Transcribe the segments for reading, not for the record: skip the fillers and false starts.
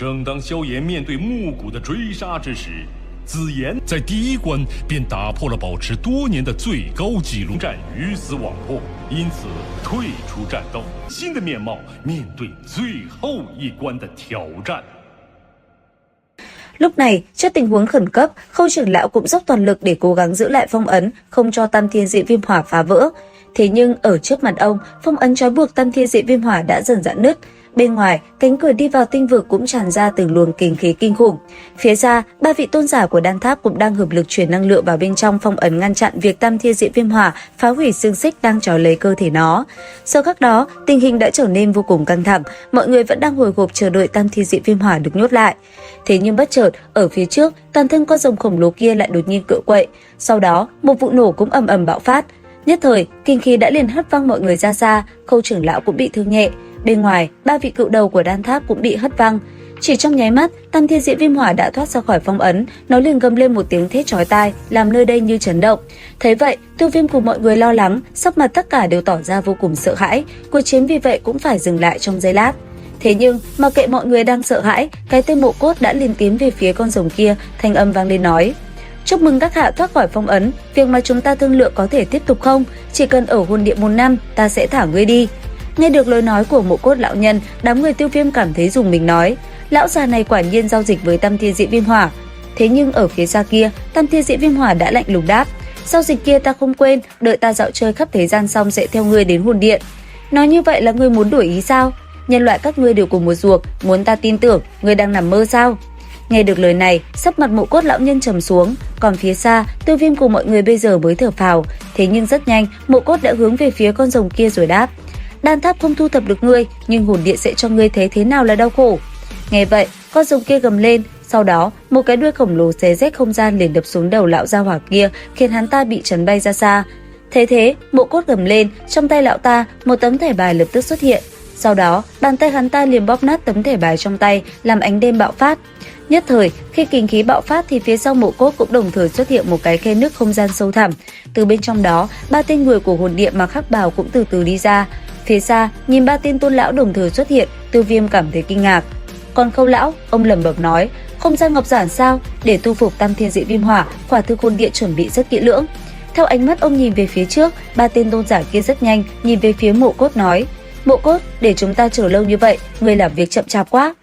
正当萧炎面对木谷的追杀之时，紫妍在第一关便打破了保持多年的最高纪录，战鱼死网破，因此退出战斗，新的面貌面对最后一关的挑战。Lúc này, trước tình huống khẩn cấp, Khâu trưởng lão cũng dốc toàn lực để cố gắng giữ lại phong ấn, không cho Tam Thiên Dị Viêm Hỏa phá vỡ. Thế nhưng ở trước mặt ông, phong ấn trói buộc Tam Thiên Dị Viêm Hỏa đã dần rạn nứt. Bên ngoài, cánh cửa đi vào tinh vực cũng tràn ra từng luồng kình khí kinh khủng. Phía xa, ba vị tôn giả của đan tháp cũng đang hợp lực truyền năng lượng vào bên trong phong ấn, ngăn chặn việc Tam Thiên Dị Viêm Hỏa phá hủy xương xích đang trói lấy cơ thể nó. Sau khắc đó, tình hình đã trở nên vô cùng căng thẳng, mọi người vẫn đang hồi hộp chờ đợi Tam Thiên Dị Viêm Hỏa được nhốt lại. Thế nhưng bất chợt, ở phía trước, toàn thân con rồng khổng lồ kia lại đột nhiên cựa quậy. Sau đó, một vụ nổ cũng ầm ầm bạo phát. Nhất thời, kinh khí đã liền hất văng mọi người ra xa, Khâu trưởng lão cũng bị thương nhẹ. Bên ngoài, ba vị cự đầu của đan tháp cũng bị hất văng. Chỉ trong nháy mắt, Tam Thiên Dị Viêm Hỏa đã thoát ra khỏi phong ấn, nó liền gầm lên một tiếng thét chói tai, làm nơi đây như chấn động. Thấy vậy, Tiêu Viêm cùng mọi người lo lắng, sắc mặt tất cả đều tỏ ra vô cùng sợ hãi, cuộc chiến vì vậy cũng phải dừng lại trong giây lát. Thế nhưng, mặc kệ mọi người đang sợ hãi, cái tên Mộ Cốt đã liền tiến về phía con rồng kia, thanh âm vang lên nói: "Chúc mừng các hạ thoát khỏi phong ấn, việc mà chúng ta thương lượng có thể tiếp tục không? Chỉ cần ở hồn địa 1 năm, ta sẽ thả ngươi đi." Nghe được lời nói của Mộ Cốt lão nhân, đám người Tiêu Viêm cảm thấy rùng mình, nói: "Lão già này quả nhiên giao dịch với Tam Thiên Dị Viêm Hỏa." Thế nhưng ở phía xa kia, Tam Thiên Dị Viêm Hỏa đã lạnh lùng đáp: "Giao dịch kia ta không quên, đợi ta dạo chơi khắp thế gian xong sẽ theo ngươi đến hồn điện." Nói như vậy là ngươi muốn đuổi ý sao? Nhân loại các ngươi đều cùng một ruột, muốn ta tin tưởng, ngươi đang nằm mơ sao? Nghe được lời này, sắc mặt Mộ Cốt lão nhân trầm xuống, còn phía xa, Tiêu Viêm cùng mọi người bây giờ mới thở phào. Thế nhưng rất nhanh, Mộ Cốt đã hướng về phía con rồng kia rồi đáp: "Đan tháp không thu thập được ngươi, nhưng hồn điện sẽ cho ngươi thấy thế nào là đau khổ." Nghe vậy, con rồng kia gầm lên, sau đó một cái đuôi khổng lồ xé rách không gian liền đập xuống đầu lão gia hỏa kia, khiến hắn ta bị chấn bay ra xa. Thế thế, Mộ Cốt gầm lên, trong tay lão ta, một tấm thẻ bài lập tức xuất hiện. Sau đó, bàn tay hắn ta liền bóp nát tấm thẻ bài trong tay, làm ánh đêm bạo phát. Nhất thời, khi kinh khí bạo phát thì phía sau Mộ Cốt cũng đồng thời xuất hiện một cái khe nước không gian sâu thẳm. Từ bên trong đó, ba tên người của hồn điện mặc hắc bào cũng từ từ đi ra. Phía xa, nhìn ba tên tôn lão đồng thời xuất hiện, Tiêu Viêm cảm thấy kinh ngạc. Còn Khâu lão, ông lẩm bẩm nói: "Không gian ngọc giản sao? Để thu phục Tam Thiên Dị Viêm Hỏa, quả thực hồn điện chuẩn bị rất kỹ lưỡng." Theo ánh mắt ông nhìn về phía trước, ba tên tôn giả kia rất nhanh nhìn về phía Mộ Cốt nói: "Mộ Cốt, để chúng ta chờ lâu như vậy, ngươi làm việc chậm chạp quá.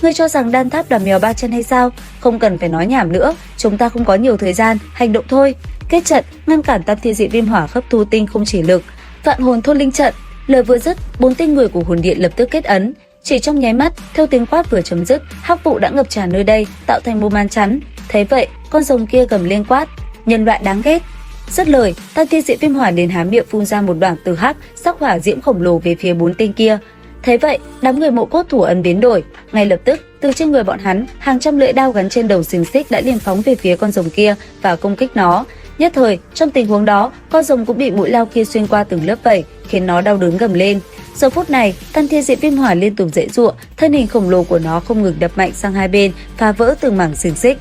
Ngươi cho rằng đan tháp là mèo ba chân hay sao? Không cần phải nói nhảm nữa, chúng ta không có nhiều thời gian, hành động thôi. Kết trận, ngăn cản Tam Thiên Dị Viêm Hỏa hấp thu tinh không chỉ lực, vạn hồn thôn linh trận." Lời vừa dứt, 4 tên người của hồn điện lập tức kết ấn. Chỉ trong nháy mắt, theo tiếng quát vừa chấm dứt, hắc vụ đã ngập tràn nơi đây, tạo thành một màn chắn. Thấy vậy, con rồng kia gầm lên quát: "Nhân loại đáng ghét!" Dứt lời, Tam Thiên Dị Viêm Hỏa liền há miệng phun ra một đoàn từ hắc sắc hỏa diễm khổng lồ về phía 4 tên kia. Thấy vậy, đám người Mộ Cốt thủ ấn biến đổi, ngay lập tức từ trên người bọn hắn, hàng trăm lưỡi đao gắn trên đầu xiềng xích đã liền phóng về phía con rồng kia và công kích nó. Nhất thời, trong tình huống đó, con rồng cũng bị mũi lao kia xuyên qua từng lớp vảy, khiến nó đau đớn gầm lên. Giờ phút này, Tam Thiên Dị Viêm Hỏa liên tục giãy giụa, thân hình khổng lồ của nó không ngừng đập mạnh sang hai bên, phá vỡ từng mảng xiềng xích.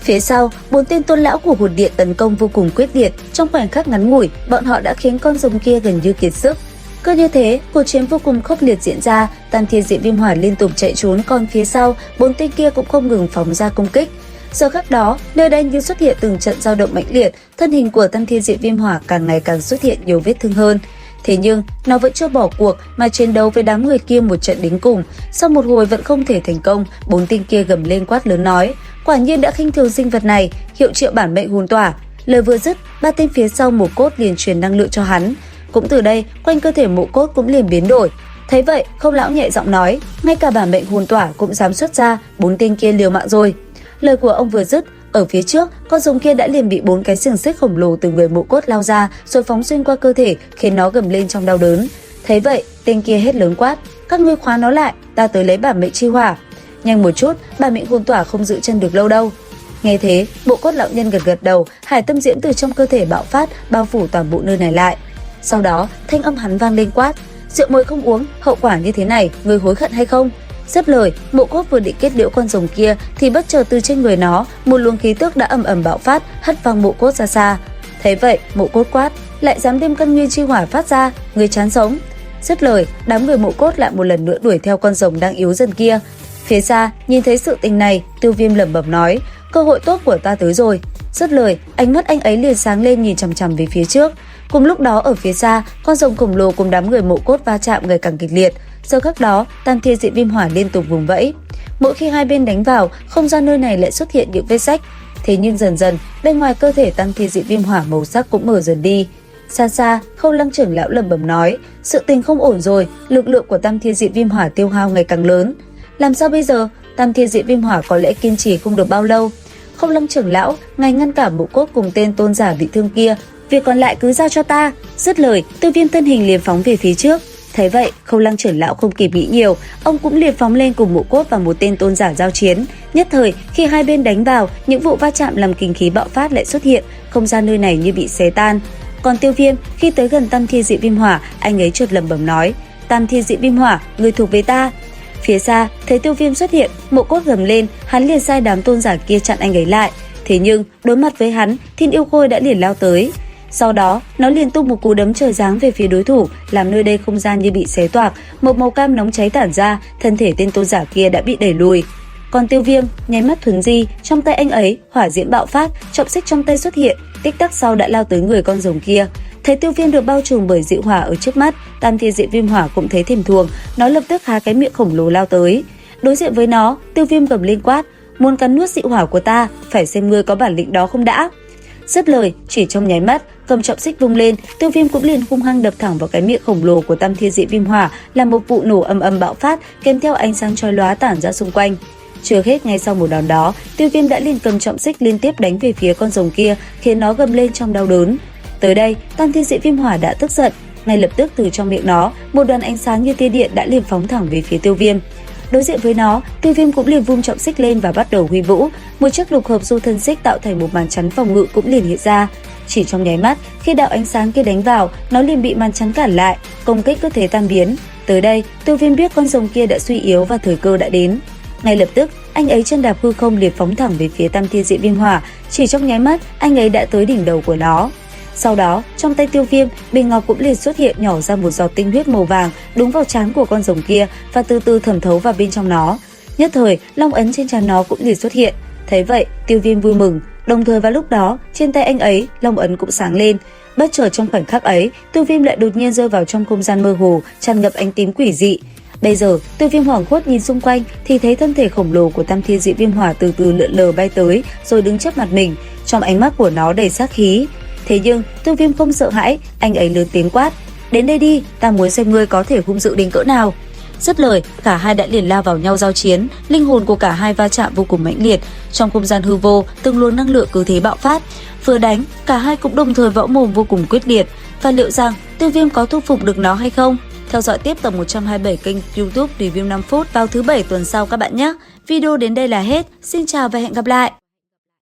Phía sau, 4 tên tôn lão của hồn điện tấn công vô cùng quyết liệt, trong khoảnh khắc ngắn ngủi, bọn họ đã khiến con rồng kia gần như kiệt sức. Cứ như thế, cuộc chiến vô cùng khốc liệt diễn ra, Tam Thiên Dị Viêm Hỏa liên tục chạy trốn, còn phía sau, 4 tên kia cũng không ngừng phóng ra công kích. Giờ khắc đó, nơi đây như xuất hiện từng trận dao động mãnh liệt, thân hình của Tam Thiên Dị Viêm Hỏa càng ngày càng xuất hiện nhiều vết thương hơn. Thế nhưng, nó vẫn chưa bỏ cuộc mà chiến đấu với đám người kia một trận đến cùng. Sau một hồi vẫn không thể thành công, 4 tên kia gầm lên quát lớn nói: "Quả nhiên đã khinh thường sinh vật này, hiệu triệu bản mệnh hồn tỏa." Lời vừa dứt, ba tên phía sau Mộ Cốt liền truyền năng lượng cho hắn. Cũng từ đây, quanh cơ thể Mộ Cốt cũng liền biến đổi. Thấy vậy, Khâu lão nhẹ giọng nói: "Ngay cả bản mệnh hồn tỏa cũng dám xuất ra, 4 tên kia liều mạng rồi." Lời của ông vừa dứt, ở phía trước, con rồng kia đã liền bị 4 cái xiềng xích khổng lồ từ người Mộ Cốt lao ra, rồi phóng xuyên qua cơ thể, khiến nó gầm lên trong đau đớn. Thấy vậy, tên kia hét lớn quát: "Các ngươi khóa nó lại, ta tới lấy bản mệnh chi hỏa." Nhanh một chút, bản mệnh hồn tỏa không giữ chân được lâu đâu. Nghe thế, Mộ Cốt lão nhân gật gật đầu, hải tâm diễm từ trong cơ thể bạo phát, bao phủ toàn bộ nơi này lại. Sau đó, thanh âm hắn vang lên quát: "Rượu mới không uống, hậu quả như thế này, ngươi hối hận hay không?" Dứt lời, Mộ Cốt vừa định kết liễu con rồng kia thì bất chợt từ trên người nó, một luồng khí tức đã ầm ầm bạo phát, hất văng Mộ Cốt ra xa. Thấy vậy, Mộ Cốt quát: "Lại dám đem căn nguyên chi hỏa phát ra, ngươi chán sống." Dứt lời, đám người Mộ Cốt lại một lần nữa đuổi theo con rồng đang yếu dần kia. Phía xa, nhìn thấy sự tình này, Tiêu Viêm lẩm bẩm nói, cơ hội tốt của ta tới rồi. Dứt lời, ánh mắt anh ấy liền sáng lên nhìn chằm chằm về phía trước. Cùng lúc đó ở phía xa, con rồng khổng lồ cùng đám người Mộ Cốt va chạm ngày càng kịch liệt. Giờ khắc đó, Tam Thiên Dị Viêm Hỏa liên tục vùng vẫy. Mỗi khi hai bên đánh vào, không gian nơi này lại xuất hiện những vết rách. Thế nhưng dần dần, bên ngoài cơ thể Tam Thiên Dị Viêm Hỏa màu sắc cũng mở dần đi. Xa xa, Khâu Lăng trưởng lão lẩm bẩm nói, sự tình không ổn rồi, lực lượng của Tam Thiên Dị Viêm Hỏa tiêu hao ngày càng lớn. Làm sao bây giờ? Tam Thiên Dị Viêm Hỏa có lẽ kiên trì không được bao lâu. Khâu Lăng trưởng lão, ngài ngăn cản Mộ Cốt cùng tên tôn giả bị thương kia, việc còn lại cứ giao cho ta. Dứt lời, Tiêu Viêm thân hình liền phóng về phía trước. Thấy vậy, Khâu Lăng trưởng lão không kịp nghĩ nhiều, ông cũng liền phóng lên cùng Mộ Cốt và một tên tôn giả giao chiến. Nhất thời, khi hai bên đánh vào, những vụ va chạm làm kinh khí bạo phát lại xuất hiện, không gian nơi này như bị xé tan. Còn Tiêu Viêm, khi tới gần Tam Thiên Dị Viêm Hỏa, anh ấy chợt lẩm bẩm nói, Tam Thiên Dị Viêm Hỏa, người thuộc về ta. Phía xa, thấy Tiêu Viêm xuất hiện, Mộ Cốt gầm lên, hắn liền sai đám tôn giả kia chặn anh ấy lại. Thế nhưng, đối mặt với hắn, Thiên Yêu Khôi đã liền lao tới. Sau đó, nó liền tung một cú đấm trời giáng về phía đối thủ, làm nơi đây không gian như bị xé toạc, một màu cam nóng cháy tản ra, thân thể tên tôn giả kia đã bị đẩy lùi. Còn Tiêu Viêm, nháy mắt thuấn di, trong tay anh ấy, hỏa diễm bạo phát, trọng xích trong tay xuất hiện, tích tắc sau đã lao tới người con rồng kia. Thấy Tiêu Viêm được bao trùm bởi dị hỏa ở trước mắt, Tam Thiên Dị Viêm Hỏa cũng thấy thèm thuồng, nó lập tức há cái miệng khổng lồ lao tới. Đối diện với nó, Tiêu Viêm gầm lên quát, muốn cắn nuốt dị hỏa của ta, phải xem ngươi có bản lĩnh đó không đã. Dứt lời, chỉ trong nháy mắt, cầm trọng xích vung lên, Tiêu Viêm cũng liền hung hăng đập thẳng vào cái miệng khổng lồ của Tam Thiên Dị Viêm Hỏa, làm một vụ nổ ầm ầm bạo phát, kèm theo ánh sáng chói lóa tản ra xung quanh. Chưa hết, ngay sau một đòn đó, Tiêu Viêm đã liền cầm trọng xích liên tiếp đánh về phía con rồng kia, khiến nó gầm lên trong đau đớn. Tới đây, Tam Thiên Dị Viêm Hỏa đã tức giận, ngay lập tức từ trong miệng nó, một đoàn ánh sáng như tia điện đã liền phóng thẳng về phía Tiêu Viêm. Đối diện với nó, Tiêu Viêm cũng liền vung trọng xích lên và bắt đầu huy vũ, một chiếc lục hợp du thân xích tạo thành một màn chắn phòng ngự cũng liền hiện ra. Chỉ trong nháy mắt, khi đạo ánh sáng kia đánh vào, nó liền bị màn chắn cản lại, công kích cứ thế tan biến. Tới đây, Tiêu Viêm biết con rồng kia đã suy yếu và thời cơ đã đến. Ngay lập tức, anh ấy chân đạp hư không liền phóng thẳng về phía Tam Thiên Dị Viêm Hỏa, chỉ trong nháy mắt, anh ấy đã tới đỉnh đầu của nó. Sau đó, trong tay Tiêu Viêm, bình ngọc cũng liền xuất hiện nhỏ ra một giọt tinh huyết màu vàng đúng vào trán của con rồng kia và từ từ thẩm thấu vào bên trong nó. Nhất thời, long ấn trên trán nó cũng liền xuất hiện. Thấy vậy, Tiêu Viêm vui mừng, đồng thời vào lúc đó, trên tay anh ấy, long ấn cũng sáng lên. Bất chợt trong khoảnh khắc ấy, Tiêu Viêm lại đột nhiên rơi vào trong không gian mơ hồ, tràn ngập ánh tím quỷ dị. Bây giờ, Tiêu Viêm hoảng hốt nhìn xung quanh thì thấy thân thể khổng lồ của Tam Thiên Dị Viêm Hỏa từ từ lượn lờ bay tới, rồi đứng trước mặt mình, trong ánh mắt của nó đầy sát khí. Thế nhưng, Tiêu Viêm không sợ hãi, anh ấy lớn tiếng quát, đến đây đi, ta muốn xem ngươi có thể hung dữ đến cỡ nào. Dứt lời, cả hai đã liền lao vào nhau giao chiến, linh hồn của cả hai va chạm vô cùng mãnh liệt, trong không gian hư vô, từng luồng năng lượng cứ thế bạo phát. Vừa đánh, cả hai cũng đồng thời võ mồm vô cùng quyết liệt, và liệu rằng Tiêu Viêm có thu phục được nó hay không? Theo dõi tiếp tập 127 kênh YouTube Review 5 phút vào thứ Bảy tuần sau các bạn nhé. Video đến đây là hết, xin chào và hẹn gặp lại.